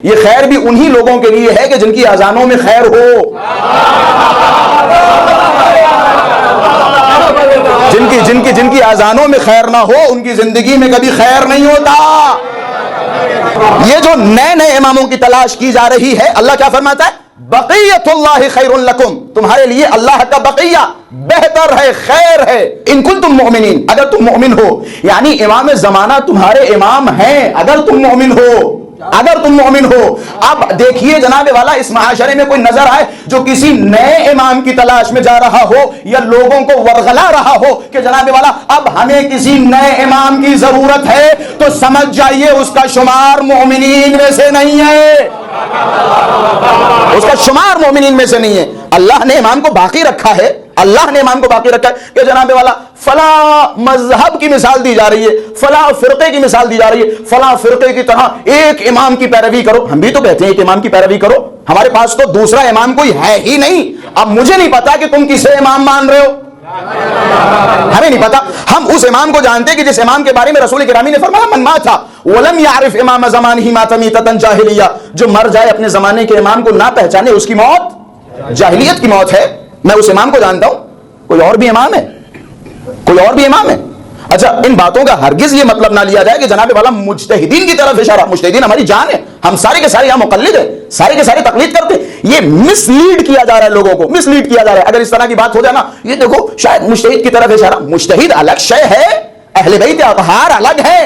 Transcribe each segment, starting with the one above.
یہ خیر بھی انہی لوگوں کے لیے ہے کہ جن کی اذانوں میں خیر ہو، جن کی اذانوں میں خیر نہ ہو ان کی زندگی میں کبھی خیر نہیں ہوتا۔ یہ جو نئے اماموں کی تلاش کی جا رہی ہے، اللہ کیا فرماتا ہے؟ بقیت اللہ خیر لکم، تمہارے لیے اللہ کا بقیہ بہتر ہے، خیر ہے، ان کنتم مؤمنین، اگر تم مومن ہو، یعنی امام زمانہ تمہارے امام ہیں اگر تم مومن ہو، اگر تم مومن ہو۔ اب دیکھیے جناب والا، اس معاشرے میں کوئی نظر آئے جو کسی نئے امام کی تلاش میں جا رہا ہو یا لوگوں کو ورغلا رہا ہو کہ جناب والا اب ہمیں کسی نئے امام کی ضرورت ہے، تو سمجھ جائیے اس کا شمار مومنین میں سے نہیں ہے، اس کا شمار مومنین میں سے نہیں ہے۔ اللہ نے امام کو باقی رکھا ہے، اللہ نے امام کو باقی رکھا ہے کہ جناب والا فلاں مذہب کی مثال دی جا رہی ہے، فلاں فرقے کی مثال دی جا رہی ہے، فلاں فرقے کی طرح ایک امام کی پیروی کرو۔ ہم بھی تو کہتے ہیں ایک امام کی پیروی کرو، ہمارے پاس تو دوسرا امام کوئی ہے ہی نہیں۔ اب مجھے نہیں پتا کہ تم کسے امام مان رہے ہو، ہمیں نہیں پتا۔ ہم اس امام کو جانتے ہیں کہ جس امام کے بارے میں رسول کرام نے فرمایا من مات ولم يعرف امام زمانہ مات میتۃ جاہلیہ، جو مر جائے اپنے زمانے کے امام کو نہ پہچانے اس کی موت جاہلیت کی موت ہے۔ میں اس امام کو جانتا ہوں، کوئی اور بھی امام ہے، کوئی اور بھی امام ہے۔ اچھا، ان باتوں کا ہرگز یہ مطلب نہ لیا جائے کہ جناب والا مجتہدین کی طرف اشارہ، مجتہدین ہماری جان ہے، ہم سارے کے سارے یہاں مقلد ہیں، سارے کے سارے تقلید کرتے ہیں۔ یہ مس لیڈ کیا جا رہا ہے، لوگوں کو مس لیڈ کیا جا رہا ہے۔ اگر اس طرح کی بات ہو جائے نا، یہ دیکھو شاید مجتہد کی طرف اشارہ، مجتہد الگ شے ہے، اہل بیت اطہار الگ ہے۔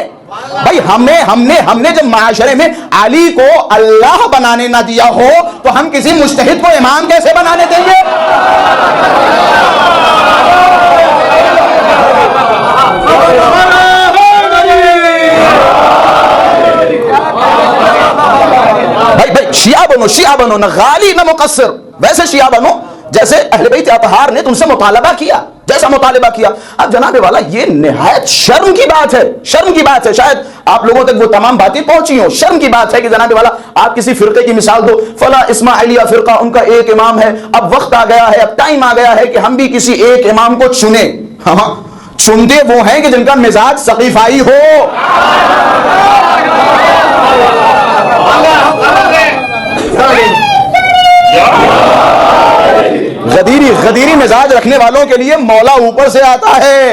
بھائی ہم نے جب معاشرے میں علی کو اللہ بنانے نہ دیا ہو تو ہم کسی مجتہد کو امام کیسے بنانے دیں گے؟ بھائی شیعہ بنو، نہ غالی نہ مقصر، ویسے شیعہ بنو جیسے اہل بیت اطہار نے تم سے مطالبہ کیا، جیسا مطالبہ کیا۔ اب جناب والا یہ نہایت شرم کی بات ہے، شرم کی بات ہے، شاید آپ لوگوں تک وہ تمام باتیں پہنچی ہوں۔ شرم کی بات ہے کہ جناب والا آپ کسی فرقے کی مثال دو، فلاں اسماعیلیہ فرقہ ان کا ایک امام ہے، اب وقت آ گیا ہے، اب ٹائم آ گیا ہے کہ ہم بھی کسی ایک امام کو چنیں۔ ہاں، چنتے وہ ہیں کہ جن کا مزاج سقیفائی ہو۔ غدیری مزاج رکھنے والوں کے لیے مولا اوپر سے آتا ہے،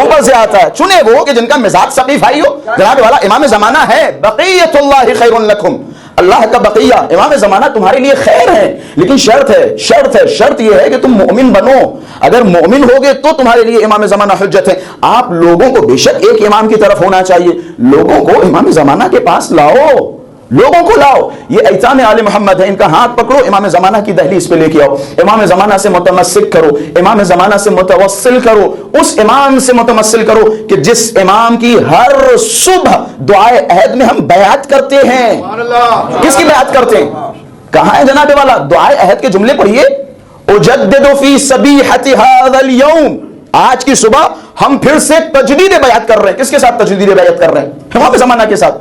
اوپر سے آتا ہے۔ چنے وہ کہ جن کا مزاج سقیفائی ہو۔ جناب والا امام زمانہ ہے بقیت اللہ خیر لکم، اللہ کا بقیہ امام زمانہ تمہارے لیے خیر ہے، لیکن شرط یہ ہے کہ تم مومن بنو۔ اگر مومن ہوگے تو تمہارے لیے امام زمانہ حجت ہے۔ آپ لوگوں کو بے شک ایک امام کی طرف ہونا چاہیے، لوگوں کو امام زمانہ کے پاس لاؤ، لوگوں کو لاؤ۔ یہ ایتام آل محمد ہے، ان کا ہاتھ پکڑو، امام زمانہ کی دہلیز پہ لے کے آؤ، امام زمانہ سے متمسک کرو، امام زمانہ سے متوسل کرو، اس امام سے متمسل کرو کہ جس امام کی ہر صبح دعائے عہد میں ہم بیعت کرتے ہیں۔ کس کی بیعت کرتے ہیں؟ کہاں ہے جناب والا؟ دعائے عہد کے جملے پڑھیے، اجدد فی صبیحۃ ھذا اليوم، آج کی صبح ہم پھر سے تجدید بیعت کر رہے ہیں۔ کس کے ساتھ تجدید بیعت کر رہے ہیں؟ امام زمانہ کے ساتھ۔